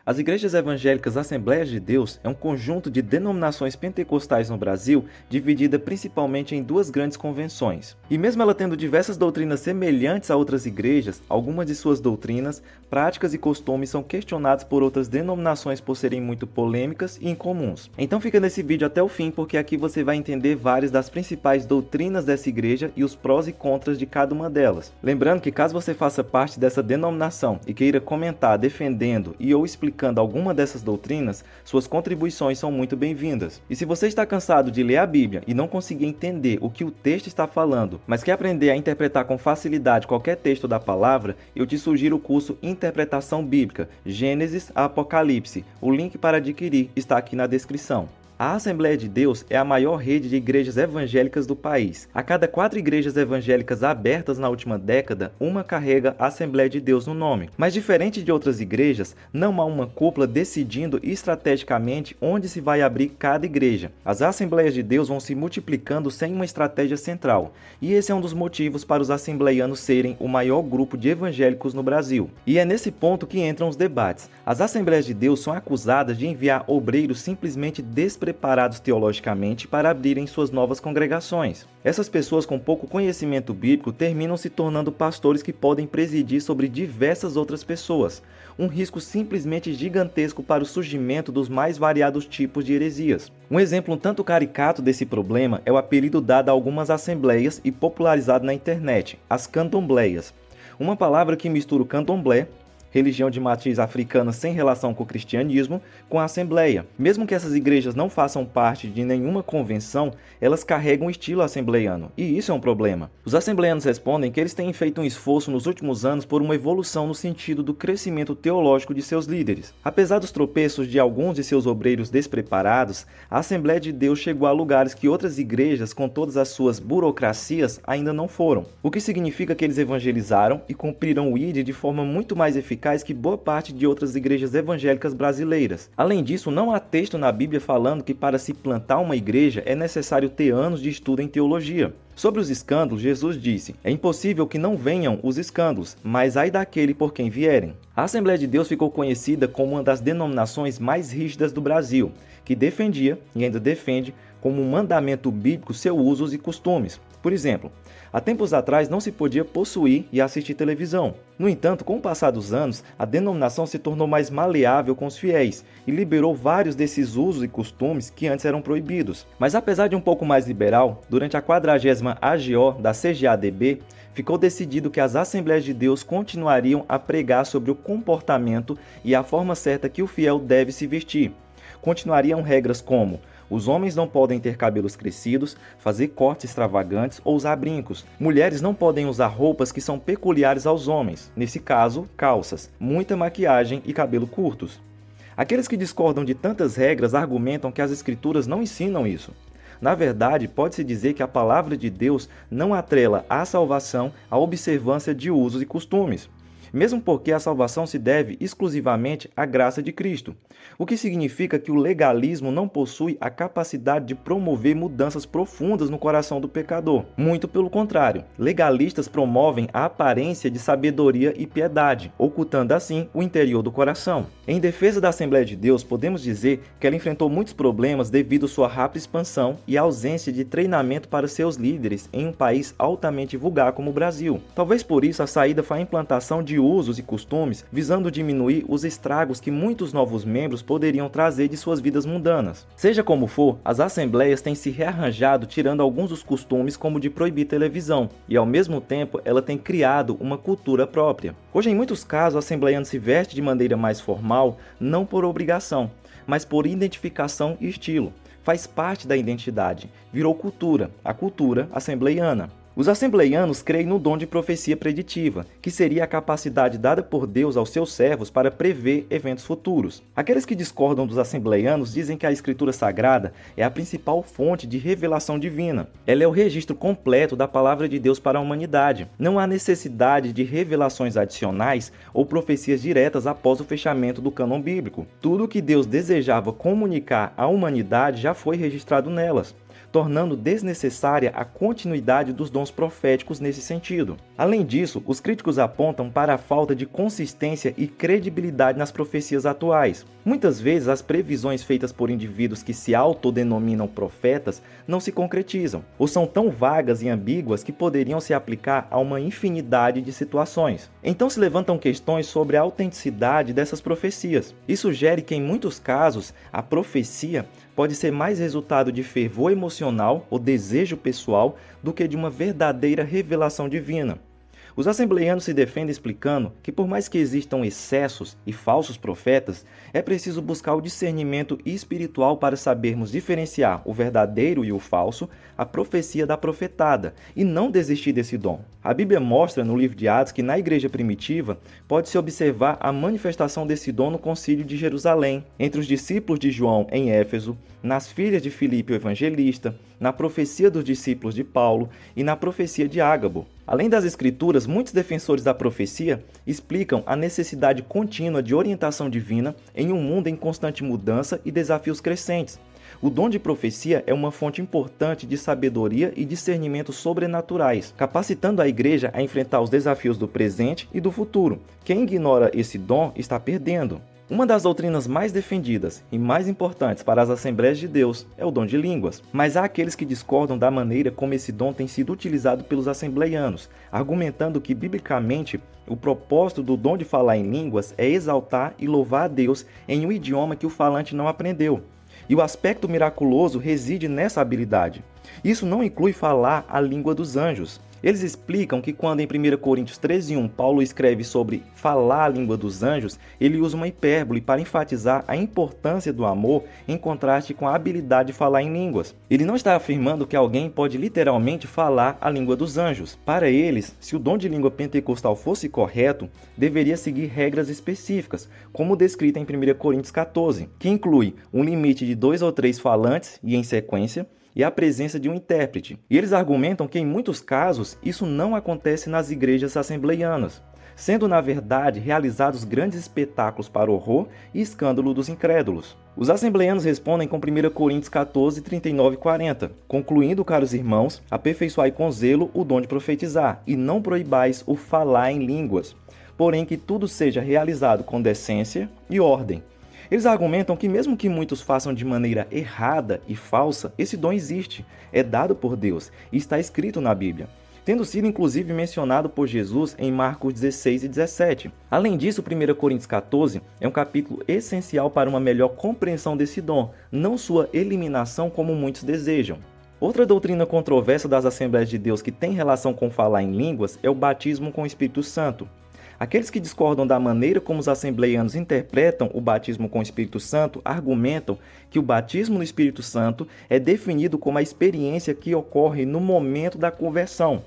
As igrejas evangélicas Assembleias de Deus é um conjunto de denominações pentecostais no Brasil, dividida principalmente em duas grandes convenções. E mesmo ela tendo diversas doutrinas semelhantes a outras igrejas, algumas de suas doutrinas, práticas e costumes são questionados por outras denominações por serem muito polêmicas e incomuns. Então fica nesse vídeo até o fim, porque aqui você vai entender várias das principais doutrinas dessa igreja e os prós e contras de cada uma delas. Lembrando que caso você faça parte dessa denominação e queira comentar defendendo e ou explicando alguma dessas doutrinas, suas contribuições são muito bem-vindas. E se você está cansado de ler a Bíblia e não conseguir entender o que o texto está falando, mas quer aprender a interpretar com facilidade qualquer texto da palavra, eu te sugiro o curso Interpretação Bíblica, Gênesis a Apocalipse. O link para adquirir está aqui na descrição. A Assembleia de Deus é a maior rede de igrejas evangélicas do país. A cada 4 igrejas evangélicas abertas na última década, uma carrega a Assembleia de Deus no nome. Mas diferente de outras igrejas, não há uma cúpula decidindo estrategicamente onde se vai abrir cada igreja. As Assembleias de Deus vão se multiplicando sem uma estratégia central. E esse é um dos motivos para os assembleianos serem o maior grupo de evangélicos no Brasil. E é nesse ponto que entram os debates. As Assembleias de Deus são acusadas de enviar obreiros simplesmente despreparados teologicamente para abrirem suas novas congregações. Essas pessoas com pouco conhecimento bíblico terminam se tornando pastores que podem presidir sobre diversas outras pessoas, um risco simplesmente gigantesco para o surgimento dos mais variados tipos de heresias. Um exemplo um tanto caricato desse problema é o apelido dado a algumas assembleias e popularizado na internet, as candombleias. Uma palavra que mistura o candomblé, religião de matriz africana sem relação com o cristianismo, com a Assembleia. Mesmo que essas igrejas não façam parte de nenhuma convenção, elas carregam o estilo assembleiano, e isso é um problema. Os assembleianos respondem que eles têm feito um esforço nos últimos anos por uma evolução no sentido do crescimento teológico de seus líderes. Apesar dos tropeços de alguns de seus obreiros despreparados, a Assembleia de Deus chegou a lugares que outras igrejas, com todas as suas burocracias, ainda não foram. O que significa que eles evangelizaram e cumpriram o ID de forma muito mais eficaz que boa parte de outras igrejas evangélicas brasileiras. Além disso, não há texto na Bíblia falando que para se plantar uma igreja é necessário ter anos de estudo em teologia. Sobre os escândalos, Jesus disse: é impossível que não venham os escândalos, mas ai daquele por quem vierem. A Assembleia de Deus ficou conhecida como uma das denominações mais rígidas do Brasil, que defendia e ainda defende como um mandamento bíblico seus usos e costumes. Por exemplo, há tempos atrás não se podia possuir e assistir televisão. No entanto, com o passar dos anos, a denominação se tornou mais maleável com os fiéis e liberou vários desses usos e costumes que antes eram proibidos. Mas apesar de um pouco mais liberal, durante a 40ª AGO da CGADB, ficou decidido que as Assembleias de Deus continuariam a pregar sobre o comportamento e a forma certa que o fiel deve se vestir. Continuariam regras como: os homens não podem ter cabelos crescidos, fazer cortes extravagantes ou usar brincos. Mulheres não podem usar roupas que são peculiares aos homens, nesse caso, calças, muita maquiagem e cabelo curtos. Aqueles que discordam de tantas regras argumentam que as escrituras não ensinam isso. Na verdade, pode-se dizer que a palavra de Deus não atrela à salvação a observância de usos e costumes, mesmo porque a salvação se deve exclusivamente à graça de Cristo, o que significa que o legalismo não possui a capacidade de promover mudanças profundas no coração do pecador. Muito pelo contrário, legalistas promovem a aparência de sabedoria e piedade, ocultando assim o interior do coração. Em defesa da Assembleia de Deus, podemos dizer que ela enfrentou muitos problemas devido à sua rápida expansão e à ausência de treinamento para seus líderes em um país altamente vulgar como o Brasil. Talvez por isso a saída foi a implantação de usos e costumes visando diminuir os estragos que muitos novos membros poderiam trazer de suas vidas mundanas. Seja como for, as assembleias têm se rearranjado tirando alguns dos costumes, como de proibir televisão, e ao mesmo tempo ela tem criado uma cultura própria. Hoje, em muitos casos, o assembleiano se veste de maneira mais formal, não por obrigação, mas por identificação e estilo. Faz parte da identidade, virou cultura, a cultura assembleiana. Os assembleianos creem no dom de profecia preditiva, que seria a capacidade dada por Deus aos seus servos para prever eventos futuros. Aqueles que discordam dos assembleianos dizem que a Escritura Sagrada é a principal fonte de revelação divina. Ela é o registro completo da palavra de Deus para a humanidade. Não há necessidade de revelações adicionais ou profecias diretas após o fechamento do cânon bíblico. Tudo o que Deus desejava comunicar à humanidade já foi registrado nelas. tornando desnecessária a continuidade dos dons proféticos nesse sentido. Além disso, os críticos apontam para a falta de consistência e credibilidade nas profecias atuais. Muitas vezes, as previsões feitas por indivíduos que se autodenominam profetas não se concretizam, ou são tão vagas e ambíguas que poderiam se aplicar a uma infinidade de situações. Então se levantam questões sobre a autenticidade dessas profecias. Isso sugere que, em muitos casos, a profecia pode ser mais resultado de fervor emocional ou desejo pessoal do que de uma verdadeira revelação divina. Os assembleianos se defendem explicando que, por mais que existam excessos e falsos profetas, é preciso buscar o discernimento espiritual para sabermos diferenciar o verdadeiro e o falso, a profecia da profetada, e não desistir desse dom. A Bíblia mostra no livro de Atos que na igreja primitiva pode-se observar a manifestação desse dom no concílio de Jerusalém, entre os discípulos de João em Éfeso, nas filhas de Filipe o evangelista, na profecia dos discípulos de Paulo e na profecia de Ágabo. Além das escrituras, muitos defensores da profecia explicam a necessidade contínua de orientação divina em um mundo em constante mudança e desafios crescentes. O dom de profecia é uma fonte importante de sabedoria e discernimento sobrenaturais, capacitando a igreja a enfrentar os desafios do presente e do futuro. Quem ignora esse dom está perdendo. Uma das doutrinas mais defendidas e mais importantes para as Assembleias de Deus é o dom de línguas, mas há aqueles que discordam da maneira como esse dom tem sido utilizado pelos assembleianos, argumentando que, biblicamente, o propósito do dom de falar em línguas é exaltar e louvar a Deus em um idioma que o falante não aprendeu. E o aspecto miraculoso reside nessa habilidade. Isso não inclui falar a língua dos anjos. Eles explicam que quando em 1 Coríntios 13:1 Paulo escreve sobre falar a língua dos anjos, ele usa uma hipérbole para enfatizar a importância do amor em contraste com a habilidade de falar em línguas. Ele não está afirmando que alguém pode literalmente falar a língua dos anjos. Para eles, se o dom de língua pentecostal fosse correto, deveria seguir regras específicas, como descrita em 1 Coríntios 14, que inclui um limite de 2 ou 3 falantes e em sequência, e a presença de um intérprete. E eles argumentam que, em muitos casos, isso não acontece nas igrejas assembleianas, sendo, na verdade, realizados grandes espetáculos para horror e escândalo dos incrédulos. Os assembleianos respondem com 1 Coríntios 14, 39 e 40, concluindo, caros irmãos, aperfeiçoai com zelo o dom de profetizar, e não proibais o falar em línguas, porém que tudo seja realizado com decência e ordem. Eles argumentam que mesmo que muitos façam de maneira errada e falsa, esse dom existe, é dado por Deus e está escrito na Bíblia, tendo sido inclusive mencionado por Jesus em Marcos 16 e 17. Além disso, 1 Coríntios 14 é um capítulo essencial para uma melhor compreensão desse dom, não sua eliminação como muitos desejam. Outra doutrina controversa das Assembleias de Deus que tem relação com falar em línguas é o batismo com o Espírito Santo. Aqueles que discordam da maneira como os assembleianos interpretam o batismo com o Espírito Santo argumentam que o batismo no Espírito Santo é definido como a experiência que ocorre no momento da conversão.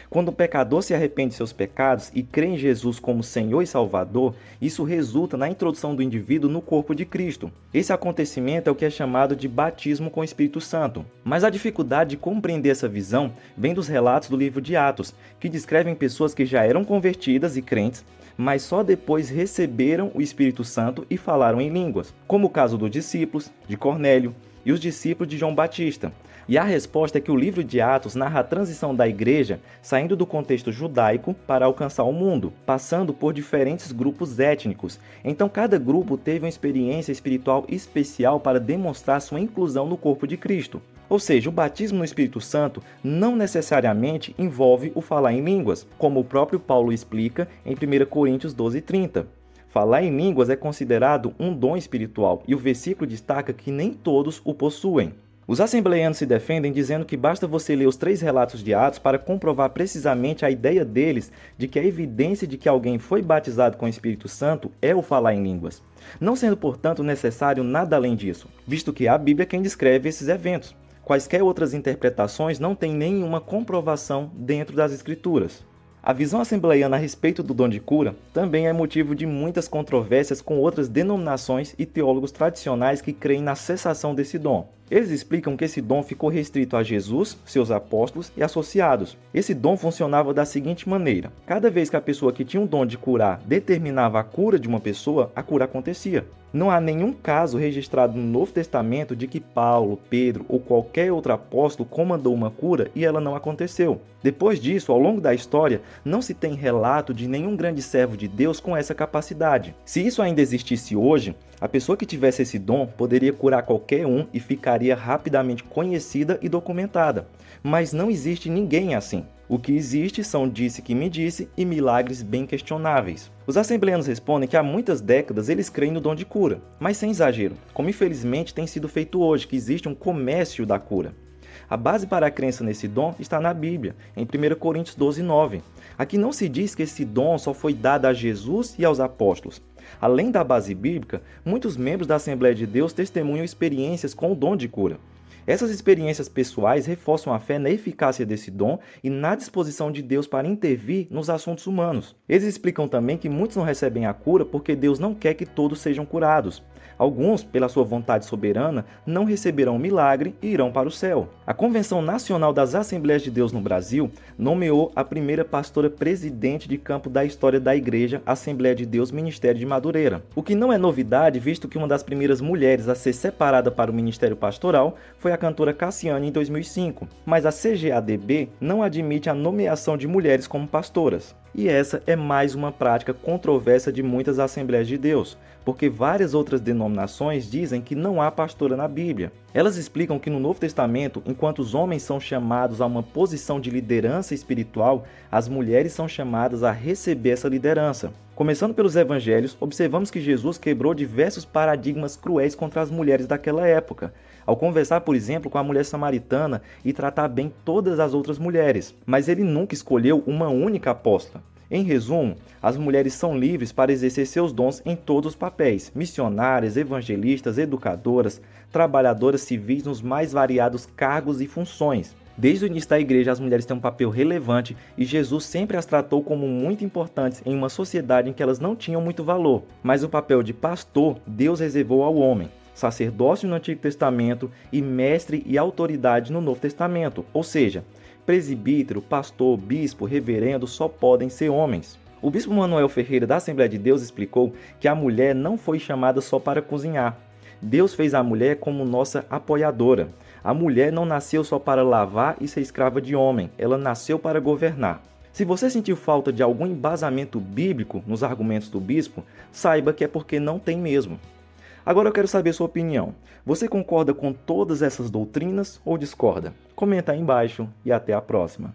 Quando o pecador se arrepende de seus pecados e crê em Jesus como Senhor e Salvador, isso resulta na introdução do indivíduo no corpo de Cristo. Esse acontecimento é o que é chamado de batismo com o Espírito Santo. Mas a dificuldade de compreender essa visão vem dos relatos do livro de Atos, que descrevem pessoas que já eram convertidas e crentes, mas só depois receberam o Espírito Santo e falaram em línguas, como o caso dos discípulos, de Cornélio e os discípulos de João Batista. E a resposta é que o livro de Atos narra a transição da igreja saindo do contexto judaico para alcançar o mundo, passando por diferentes grupos étnicos. Então cada grupo teve uma experiência espiritual especial para demonstrar sua inclusão no corpo de Cristo. Ou seja, o batismo no Espírito Santo não necessariamente envolve o falar em línguas, como o próprio Paulo explica em 1 Coríntios 12:30. Falar em línguas é considerado um dom espiritual e o versículo destaca que nem todos o possuem. Os assembleianos se defendem dizendo que basta você ler os 3 relatos de Atos para comprovar precisamente a ideia deles de que a evidência de que alguém foi batizado com o Espírito Santo é o falar em línguas, não sendo, portanto, necessário nada além disso, visto que a Bíblia é quem descreve esses eventos. Quaisquer outras interpretações não têm nenhuma comprovação dentro das Escrituras. A visão assembleiana a respeito do dom de cura também é motivo de muitas controvérsias com outras denominações e teólogos tradicionais que creem na cessação desse dom. Eles explicam que esse dom ficou restrito a Jesus, seus apóstolos e associados. Esse dom funcionava da seguinte maneira: cada vez que a pessoa que tinha um dom de curar determinava a cura de uma pessoa, a cura acontecia. Não há nenhum caso registrado no Novo Testamento de que Paulo, Pedro ou qualquer outro apóstolo comandou uma cura e ela não aconteceu. Depois disso, ao longo da história, não se tem relato de nenhum grande servo de Deus com essa capacidade. Se isso ainda existisse hoje, a pessoa que tivesse esse dom poderia curar qualquer um e ficaria rapidamente conhecida e documentada. Mas não existe ninguém assim. O que existe são disse que me disse e milagres bem questionáveis. Os assembleanos respondem que há muitas décadas eles creem no dom de cura, mas sem exagero, como infelizmente tem sido feito hoje, que existe um comércio da cura. A base para a crença nesse dom está na Bíblia, em 1 Coríntios 12:9. Aqui não se diz que esse dom só foi dado a Jesus e aos apóstolos. Além da base bíblica, muitos membros da Assembleia de Deus testemunham experiências com o dom de cura. Essas experiências pessoais reforçam a fé na eficácia desse dom e na disposição de Deus para intervir nos assuntos humanos. Eles explicam também que muitos não recebem a cura porque Deus não quer que todos sejam curados. Alguns, pela sua vontade soberana, não receberão o milagre e irão para o céu. A Convenção Nacional das Assembleias de Deus no Brasil nomeou a primeira pastora presidente de campo da história da Igreja Assembleia de Deus Ministério de Madureira. O que não é novidade, visto que uma das primeiras mulheres a ser separada para o ministério pastoral foi a cantora Cassiane em 2005, mas a CGADB não admite a nomeação de mulheres como pastoras. E essa é mais uma prática controversa de muitas Assembleias de Deus, porque várias outras denominações dizem que não há pastora na Bíblia. Elas explicam que no Novo Testamento, enquanto os homens são chamados a uma posição de liderança espiritual, as mulheres são chamadas a receber essa liderança. Começando pelos evangelhos, observamos que Jesus quebrou diversos paradigmas cruéis contra as mulheres daquela época, ao conversar, por exemplo, com a mulher samaritana e tratar bem todas as outras mulheres. Mas ele nunca escolheu uma única apóstola. Em resumo, as mulheres são livres para exercer seus dons em todos os papéis: missionárias, evangelistas, educadoras, trabalhadoras civis nos mais variados cargos e funções. Desde o início da igreja, as mulheres têm um papel relevante e Jesus sempre as tratou como muito importantes em uma sociedade em que elas não tinham muito valor. Mas o papel de pastor, Deus reservou ao homem, sacerdócio no Antigo Testamento e mestre e autoridade no Novo Testamento, ou seja, presbítero, pastor, bispo, reverendo só podem ser homens. O bispo Manuel Ferreira da Assembleia de Deus explicou que a mulher não foi chamada só para cozinhar. Deus fez a mulher como nossa apoiadora. A mulher não nasceu só para lavar e ser escrava de homem, ela nasceu para governar. Se você sentiu falta de algum embasamento bíblico nos argumentos do bispo, saiba que é porque não tem mesmo. Agora eu quero saber sua opinião. Você concorda com todas essas doutrinas ou discorda? Comenta aí embaixo e até a próxima.